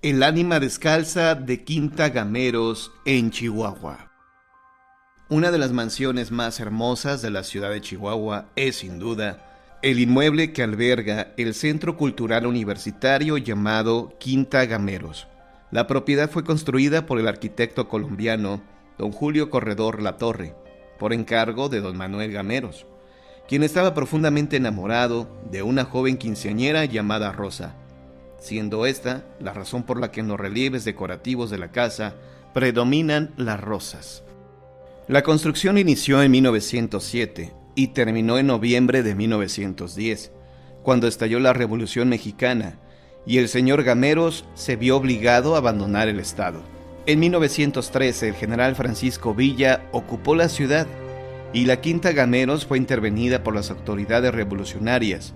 El ánima descalza de Quinta Gameros en Chihuahua. Una de las mansiones más hermosas de la ciudad de Chihuahua es, sin duda, el inmueble que alberga el Centro Cultural Universitario llamado Quinta Gameros. La propiedad fue construida por el arquitecto colombiano don Julio Corredor Latorre, por encargo de don Manuel Gameros, quien estaba profundamente enamorado de una joven quinceañera llamada Rosa, siendo esta la razón por la que en los relieves decorativos de la casa predominan las rosas. La construcción inició en 1907 y terminó en noviembre de 1910, cuando estalló la Revolución Mexicana y el señor Gameros se vio obligado a abandonar el estado. En 1913 el general Francisco Villa ocupó la ciudad y la Quinta Gameros fue intervenida por las autoridades revolucionarias.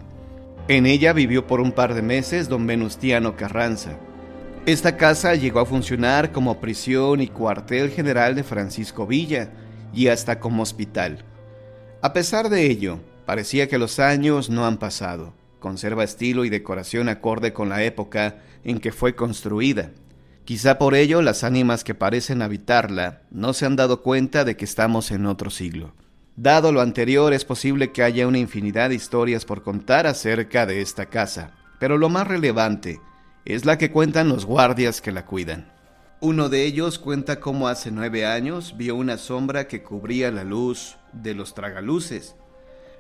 En ella vivió por un par de meses don Venustiano Carranza. Esta casa llegó a funcionar como prisión y cuartel general de Francisco Villa y hasta como hospital. A pesar de ello, parecía que los años no han pasado. Conserva estilo y decoración acorde con la época en que fue construida. Quizá por ello las ánimas que parecen habitarla no se han dado cuenta de que estamos en otro siglo. Dado lo anterior, es posible que haya una infinidad de historias por contar acerca de esta casa, pero lo más relevante es la que cuentan los guardias que la cuidan. Uno de ellos cuenta cómo hace 9 años vio una sombra que cubría la luz de los tragaluces,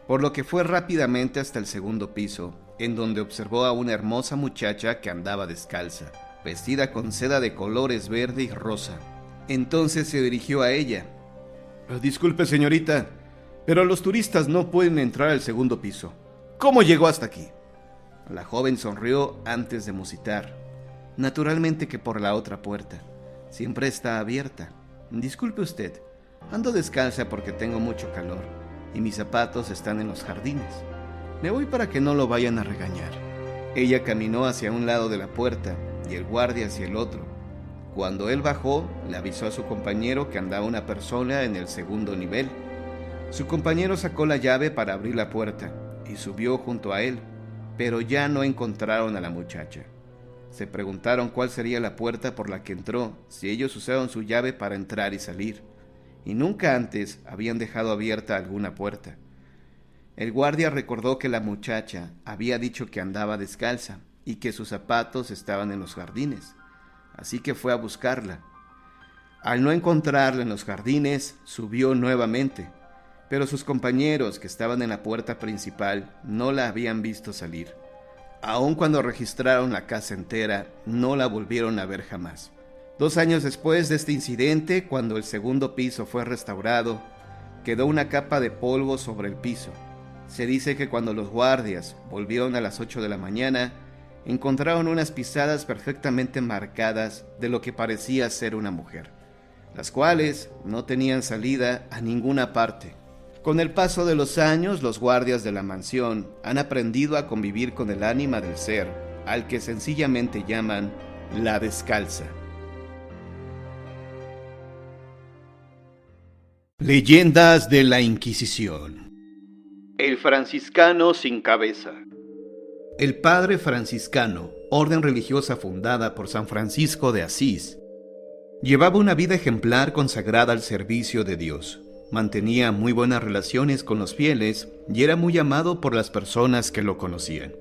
por lo que fue rápidamente hasta el segundo piso, en donde observó a una hermosa muchacha que andaba descalza, vestida con seda de colores verde y rosa. Entonces se dirigió a ella. «Disculpe, señorita, pero los turistas no pueden entrar al segundo piso. ¿Cómo llegó hasta aquí?» La joven sonrió antes de musitar. «Naturalmente que por la otra puerta. Siempre está abierta. Disculpe usted, ando descalza porque tengo mucho calor y mis zapatos están en los jardines. Me voy para que no lo vayan a regañar». Ella caminó hacia un lado de la puerta y el guardia hacia el otro. Cuando él bajó, le avisó a su compañero que andaba una persona en el segundo nivel. Su compañero sacó la llave para abrir la puerta y subió junto a él, pero ya no encontraron a la muchacha. Se preguntaron cuál sería la puerta por la que entró, si ellos usaron su llave para entrar y salir, y nunca antes habían dejado abierta alguna puerta. El guardia recordó que la muchacha había dicho que andaba descalza y que sus zapatos estaban en los jardines, así que fue a buscarla. Al no encontrarla en los jardines, subió nuevamente, pero sus compañeros que estaban en la puerta principal no la habían visto salir. Aun cuando registraron la casa entera, no la volvieron a ver jamás. 2 años después de este incidente, cuando el segundo piso fue restaurado, quedó una capa de polvo sobre el piso. Se dice que cuando los guardias volvieron a las 8 de la mañana, encontraron unas pisadas perfectamente marcadas de lo que parecía ser una mujer, las cuales no tenían salida a ninguna parte. Con el paso de los años, los guardias de la mansión han aprendido a convivir con el ánima del ser, al que sencillamente llaman la descalza. Leyendas de la Inquisición. El franciscano sin cabeza. El padre franciscano, orden religiosa fundada por San Francisco de Asís, llevaba una vida ejemplar consagrada al servicio de Dios. Mantenía muy buenas relaciones con los fieles y era muy amado por las personas que lo conocían.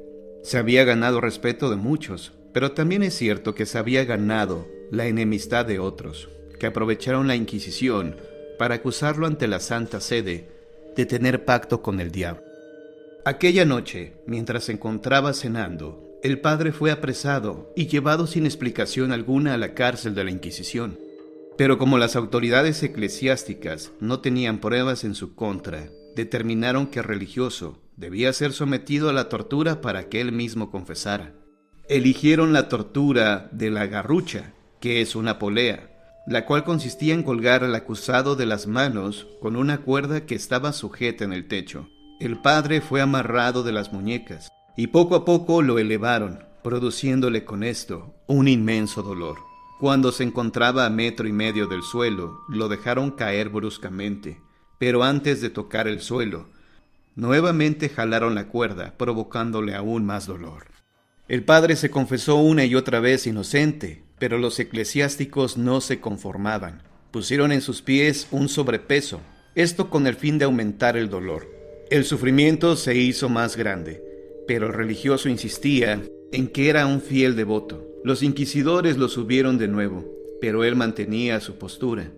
Se había ganado respeto de muchos, pero también es cierto que se había ganado la enemistad de otros, que aprovecharon la Inquisición para acusarlo ante la Santa Sede de tener pacto con el diablo. Aquella noche, mientras se encontraba cenando, el padre fue apresado y llevado sin explicación alguna a la cárcel de la Inquisición. Pero como las autoridades eclesiásticas no tenían pruebas en su contra, determinaron que el religioso debía ser sometido a la tortura para que él mismo confesara. Eligieron la tortura de la garrucha, que es una polea, la cual consistía en colgar al acusado de las manos con una cuerda que estaba sujeta en el techo. El padre fue amarrado de las muñecas y poco a poco lo elevaron, produciéndole con esto un inmenso dolor. Cuando se encontraba a 1,5 metros del suelo, lo dejaron caer bruscamente, pero antes de tocar el suelo, nuevamente jalaron la cuerda, provocándole aún más dolor. El padre se confesó una y otra vez inocente, pero los eclesiásticos no se conformaban. Pusieron en sus pies un sobrepeso, esto con el fin de aumentar el dolor. El sufrimiento se hizo más grande, pero el religioso insistía en que era un fiel devoto. Los inquisidores lo subieron de nuevo, pero él mantenía su postura.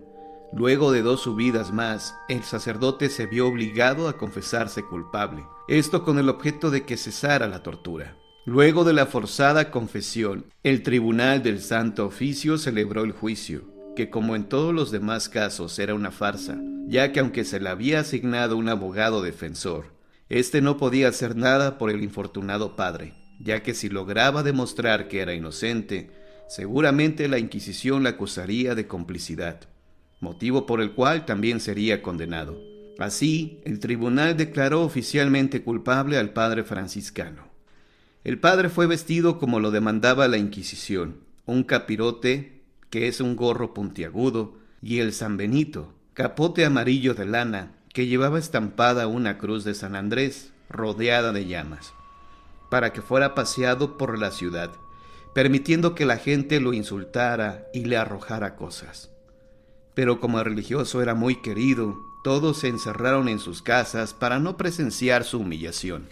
Luego de 2 subidas más, el sacerdote se vio obligado a confesarse culpable, esto con el objeto de que cesara la tortura. Luego de la forzada confesión, el tribunal del Santo Oficio celebró el juicio, que como en todos los demás casos era una farsa, ya que aunque se le había asignado un abogado defensor, éste no podía hacer nada por el infortunado padre, ya que si lograba demostrar que era inocente, seguramente la Inquisición la acusaría de complicidad, motivo por el cual también sería condenado. Así, el tribunal declaró oficialmente culpable al padre franciscano. El padre fue vestido como lo demandaba la Inquisición, un capirote, que es un gorro puntiagudo, y el San Benito, capote amarillo de lana, que llevaba estampada una cruz de San Andrés, rodeada de llamas, para que fuera paseado por la ciudad, permitiendo que la gente lo insultara y le arrojara cosas. Pero como el religioso era muy querido, todos se encerraron en sus casas para no presenciar su humillación.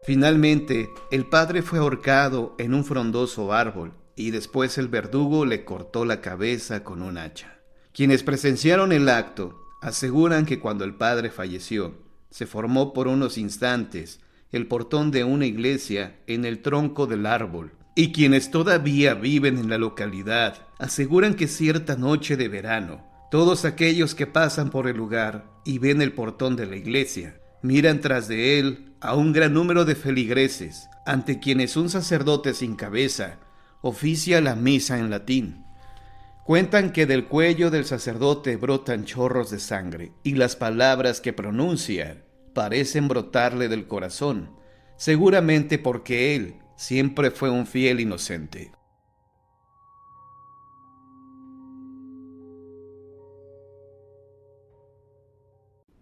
Finalmente, el padre fue ahorcado en un frondoso árbol y después el verdugo le cortó la cabeza con un hacha. Quienes presenciaron el acto aseguran que cuando el padre falleció, se formó por unos instantes el portón de una iglesia en el tronco del árbol, y quienes todavía viven en la localidad aseguran que cierta noche de verano, todos aquellos que pasan por el lugar y ven el portón de la iglesia, miran tras de él a un gran número de feligreses, ante quienes un sacerdote sin cabeza oficia la misa en latín. Cuentan que del cuello del sacerdote brotan chorros de sangre, y las palabras que pronuncia parecen brotarle del corazón, seguramente porque él siempre fue un fiel inocente.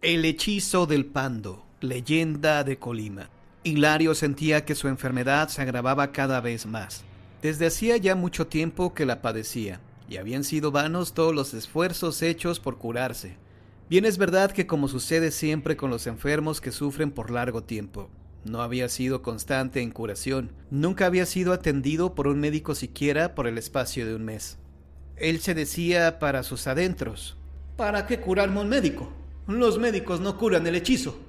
El hechizo del pando, leyenda de Colima. Hilario sentía que su enfermedad se agravaba cada vez más. Desde hacía ya mucho tiempo que la padecía, y habían sido vanos todos los esfuerzos hechos por curarse. Bien es verdad que, como sucede siempre con los enfermos que sufren por largo tiempo, no había sido constante en curación. Nunca había sido atendido por un médico siquiera por el espacio de un mes. Él se decía para sus adentros: ¿para qué curarme un médico? Los médicos no curan el hechizo.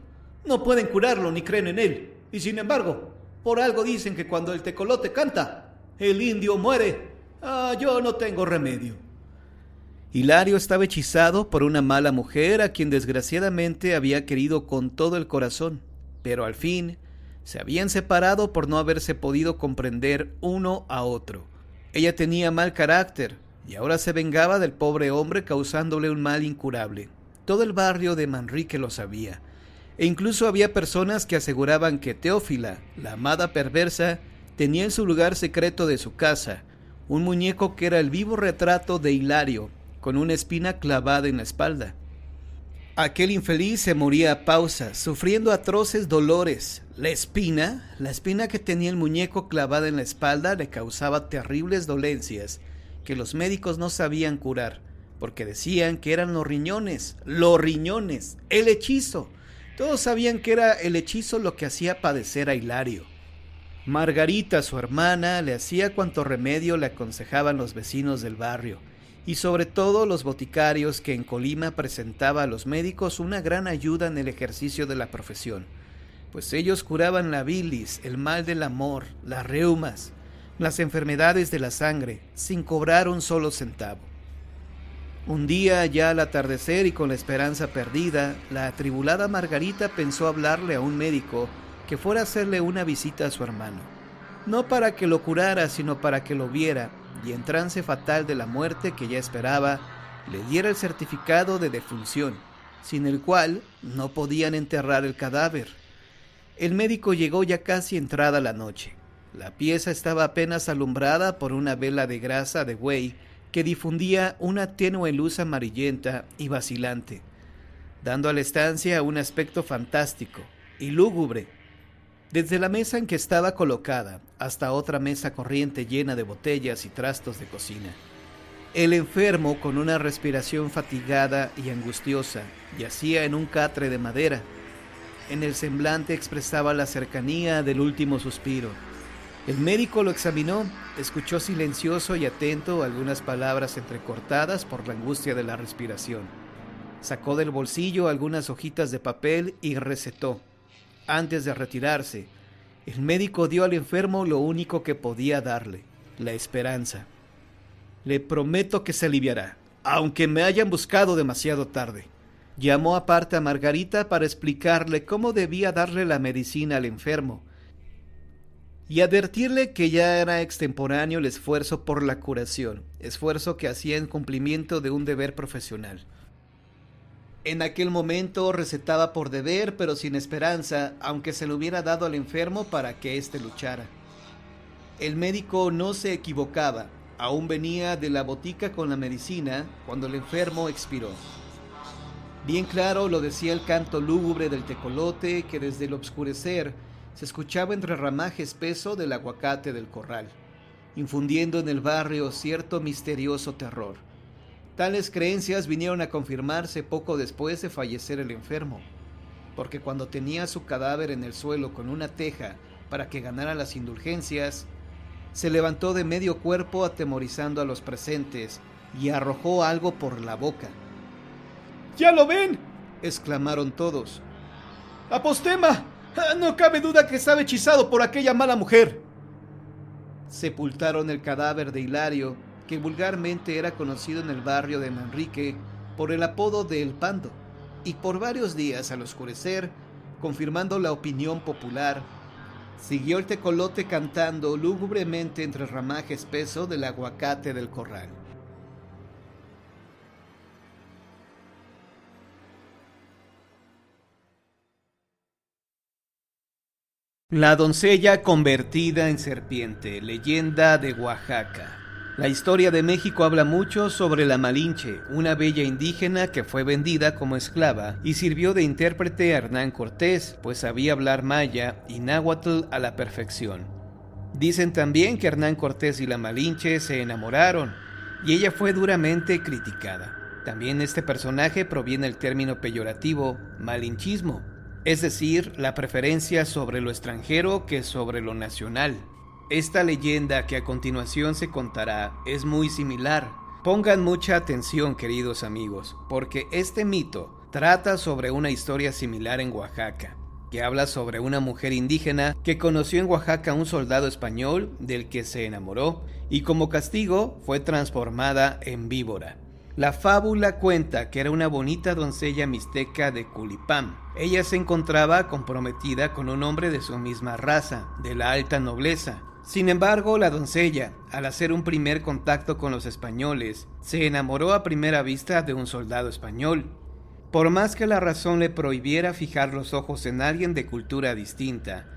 No pueden curarlo ni creen en él. Y sin embargo, por algo dicen que cuando el tecolote canta, el indio muere. Yo no tengo remedio. Hilario estaba hechizado por una mala mujer a quien desgraciadamente había querido con todo el corazón, pero al fin se habían separado por no haberse podido comprender uno a otro. Ella tenía mal carácter y ahora se vengaba del pobre hombre causándole un mal incurable. Todo el barrio de Manrique lo sabía, e incluso había personas que aseguraban que Teófila, la amada perversa, tenía en su lugar secreto de su casa un muñeco que era el vivo retrato de Hilario, con una espina clavada en la espalda. Aquel infeliz se moría a pausas, sufriendo atroces dolores. La espina que tenía el muñeco clavada en la espalda, le causaba terribles dolencias que los médicos no sabían curar, porque decían que eran los riñones, el hechizo. Todos sabían que era el hechizo lo que hacía padecer a Hilario. Margarita, su hermana, le hacía cuanto remedio le aconsejaban los vecinos del barrio, y sobre todo los boticarios, que en Colima presentaba a los médicos una gran ayuda en el ejercicio de la profesión, pues ellos curaban la bilis, el mal del amor, las reumas, las enfermedades de la sangre, sin cobrar un solo centavo. Un día, ya al atardecer y con la esperanza perdida, la atribulada Margarita pensó hablarle a un médico que fuera a hacerle una visita a su hermano, no para que lo curara, sino para que lo viera y, en trance fatal de la muerte que ya esperaba, le diera el certificado de defunción, sin el cual no podían enterrar el cadáver. El médico llegó ya casi entrada la noche. La pieza estaba apenas alumbrada por una vela de grasa de buey que difundía una tenue luz amarillenta y vacilante, dando a la estancia un aspecto fantástico y lúgubre. Desde la mesa en que estaba colocada hasta otra mesa corriente llena de botellas y trastos de cocina. El enfermo, con una respiración fatigada y angustiosa, yacía en un catre de madera. En el semblante expresaba la cercanía del último suspiro. El médico lo examinó, escuchó silencioso y atento algunas palabras entrecortadas por la angustia de la respiración. Sacó del bolsillo algunas hojitas de papel y recetó. Antes de retirarse, el médico dio al enfermo lo único que podía darle, la esperanza. Le prometo que se aliviará, aunque me hayan buscado demasiado tarde. Llamó aparte a Margarita para explicarle cómo debía darle la medicina al enfermo y advertirle que ya era extemporáneo el esfuerzo por la curación, esfuerzo que hacía en cumplimiento de un deber profesional. En aquel momento recetaba por deber, pero sin esperanza, aunque se lo hubiera dado al enfermo para que éste luchara. El médico no se equivocaba, aún venía de la botica con la medicina cuando el enfermo expiró. Bien claro lo decía el canto lúgubre del tecolote que desde el obscurecer se escuchaba entre el ramaje espeso del aguacate del corral, infundiendo en el barrio cierto misterioso terror. Tales creencias vinieron a confirmarse poco después de fallecer el enfermo, porque cuando tenía su cadáver en el suelo con una teja para que ganara las indulgencias, se levantó de medio cuerpo atemorizando a los presentes y arrojó algo por la boca. ¡Ya lo ven!, exclamaron todos. ¡Apostema! No cabe duda que estaba hechizado por aquella mala mujer. Sepultaron el cadáver de Hilario, que vulgarmente era conocido en el barrio de Manrique por el apodo de El Pando, y por varios días al oscurecer, confirmando la opinión popular, siguió el tecolote cantando lúgubremente entre el ramaje espeso del aguacate del corral. La doncella convertida en serpiente, leyenda de Oaxaca. La historia de México habla mucho sobre la Malinche, una bella indígena que fue vendida como esclava y sirvió de intérprete a Hernán Cortés, pues sabía hablar maya y náhuatl a la perfección. Dicen también que Hernán Cortés y la Malinche se enamoraron y ella fue duramente criticada. También este personaje proviene del término peyorativo malinchismo, es decir, la preferencia sobre lo extranjero que sobre lo nacional. Esta leyenda que a continuación se contará es muy similar. Pongan mucha atención, queridos amigos, porque este mito trata sobre una historia similar en Oaxaca, que habla sobre una mujer indígena que conoció en Oaxaca a un soldado español del que se enamoró y como castigo fue transformada en víbora. La fábula cuenta que era una bonita doncella mixteca de Culipam. Ella se encontraba comprometida con un hombre de su misma raza, de la alta nobleza. Sin embargo, la doncella, al hacer un primer contacto con los españoles, se enamoró a primera vista de un soldado español. Por más que la razón le prohibiera fijar los ojos en alguien de cultura distinta,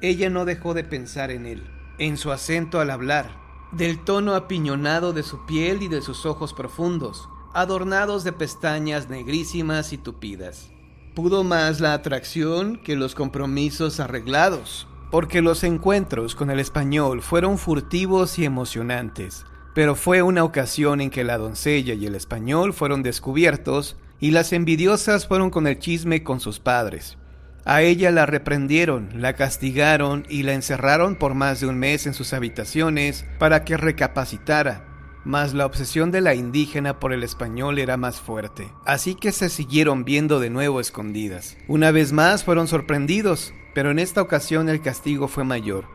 ella no dejó de pensar en él, en su acento al hablar, del tono apiñonado de su piel y de sus ojos profundos, adornados de pestañas negrísimas y tupidas. Pudo más la atracción que los compromisos arreglados, porque los encuentros con el español fueron furtivos y emocionantes, pero fue una ocasión en que la doncella y el español fueron descubiertos y las envidiosas fueron con el chisme con sus padres. A ella la reprendieron, la castigaron y la encerraron por más de un mes en sus habitaciones para que recapacitara, mas la obsesión de la indígena por el español era más fuerte, así que se siguieron viendo de nuevo escondidas. Una vez más fueron sorprendidos, pero en esta ocasión el castigo fue mayor,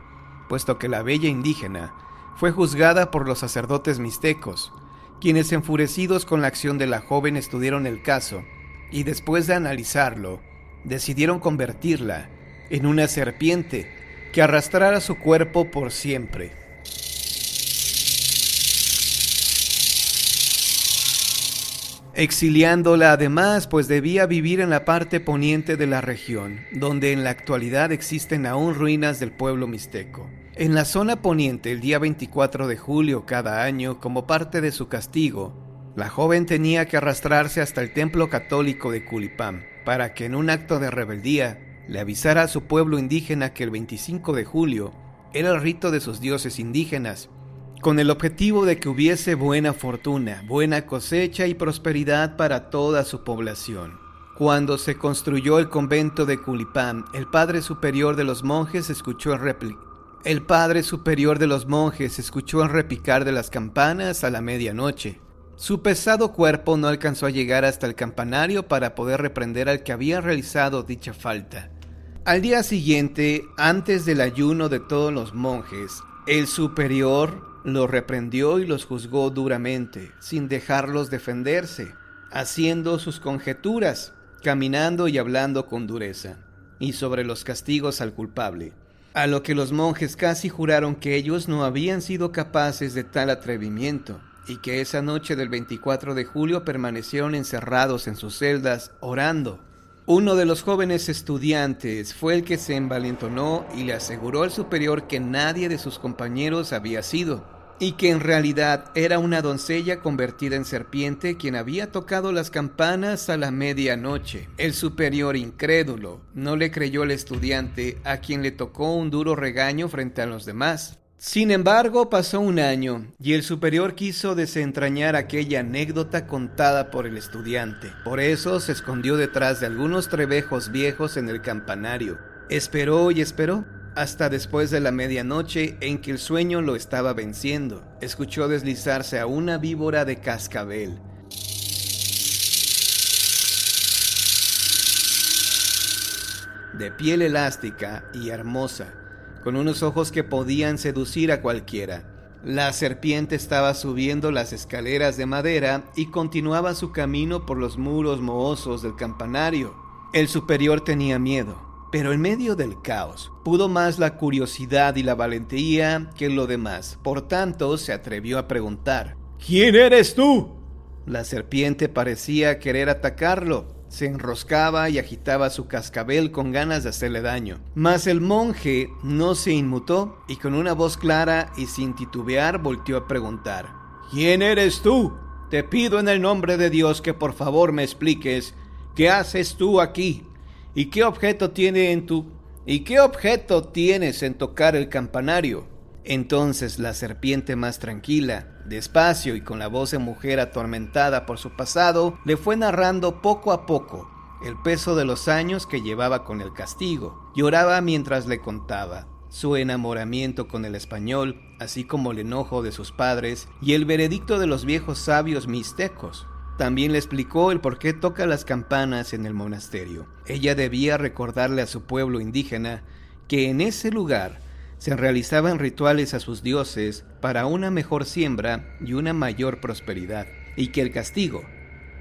puesto que la bella indígena fue juzgada por los sacerdotes mixtecos, quienes enfurecidos con la acción de la joven estudiaron el caso y después de analizarlo, decidieron convertirla en una serpiente que arrastrara su cuerpo por siempre. Exiliándola además, pues debía vivir en la parte poniente de la región, donde en la actualidad existen aún ruinas del pueblo mixteco. En la zona poniente, el día 24 de julio cada año, como parte de su castigo, la joven tenía que arrastrarse hasta el templo católico de Culipam, para que en un acto de rebeldía le avisara a su pueblo indígena que el 25 de julio era el rito de sus dioses indígenas, con el objetivo de que hubiese buena fortuna, buena cosecha y prosperidad para toda su población. Cuando se construyó el convento de Culipán, el padre superior de los monjes escuchó el repicar de las campanas a la medianoche. Su pesado cuerpo no alcanzó a llegar hasta el campanario para poder reprender al que había realizado dicha falta. Al día siguiente, antes del ayuno de todos los monjes, el superior los reprendió y los juzgó duramente, sin dejarlos defenderse, haciendo sus conjeturas, caminando y hablando con dureza, y sobre los castigos al culpable. A lo que los monjes casi juraron que ellos no habían sido capaces de tal atrevimiento, y que esa noche del 24 de julio permanecieron encerrados en sus celdas, orando. Uno de los jóvenes estudiantes fue el que se envalentonó y le aseguró al superior que nadie de sus compañeros había sido, y que en realidad era una doncella convertida en serpiente quien había tocado las campanas a la medianoche. El superior, incrédulo, no le creyó al estudiante, a quien le tocó un duro regaño frente a los demás. Sin embargo, pasó un año y el superior quiso desentrañar aquella anécdota contada por el estudiante. Por eso se escondió detrás de algunos trebejos viejos en el campanario. Esperó y esperó, hasta después de la medianoche en que el sueño lo estaba venciendo. Escuchó deslizarse a una víbora de cascabel. De piel elástica y hermosa, con unos ojos que podían seducir a cualquiera. La serpiente estaba subiendo las escaleras de madera y continuaba su camino por los muros mohosos del campanario. El superior tenía miedo, pero en medio del caos pudo más la curiosidad y la valentía que lo demás. Por tanto, se atrevió a preguntar: ¿Quién eres tú? La serpiente parecía querer atacarlo. Se enroscaba y agitaba su cascabel con ganas de hacerle daño. Mas el monje no se inmutó y con una voz clara y sin titubear volteó a preguntar: ¿Quién eres tú? Te pido en el nombre de Dios que por favor me expliques qué haces tú aquí y qué objeto tienes en tocar el campanario. Entonces la serpiente, más tranquila, despacio y con la voz de mujer atormentada por su pasado, le fue narrando poco a poco el peso de los años que llevaba con el castigo. Lloraba mientras le contaba su enamoramiento con el español, así como el enojo de sus padres y el veredicto de los viejos sabios mixtecos. También le explicó el por qué toca las campanas en el monasterio. Ella debía recordarle a su pueblo indígena que en ese lugar se realizaban rituales a sus dioses para una mejor siembra y una mayor prosperidad, y que el castigo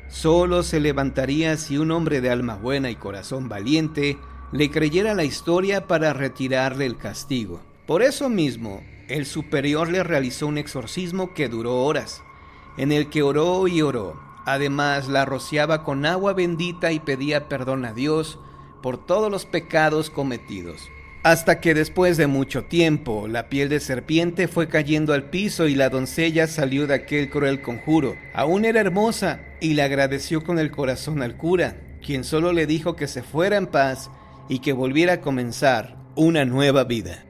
solo se levantaría si un hombre de alma buena y corazón valiente le creyera la historia para retirarle el castigo. Por eso mismo, el superior le realizó un exorcismo que duró horas, en el que oró y oró. Además, la rociaba con agua bendita y pedía perdón a Dios por todos los pecados cometidos. Hasta que después de mucho tiempo, la piel de serpiente fue cayendo al piso y la doncella salió de aquel cruel conjuro. Aún era hermosa y le agradeció con el corazón al cura, quien solo le dijo que se fuera en paz y que volviera a comenzar una nueva vida.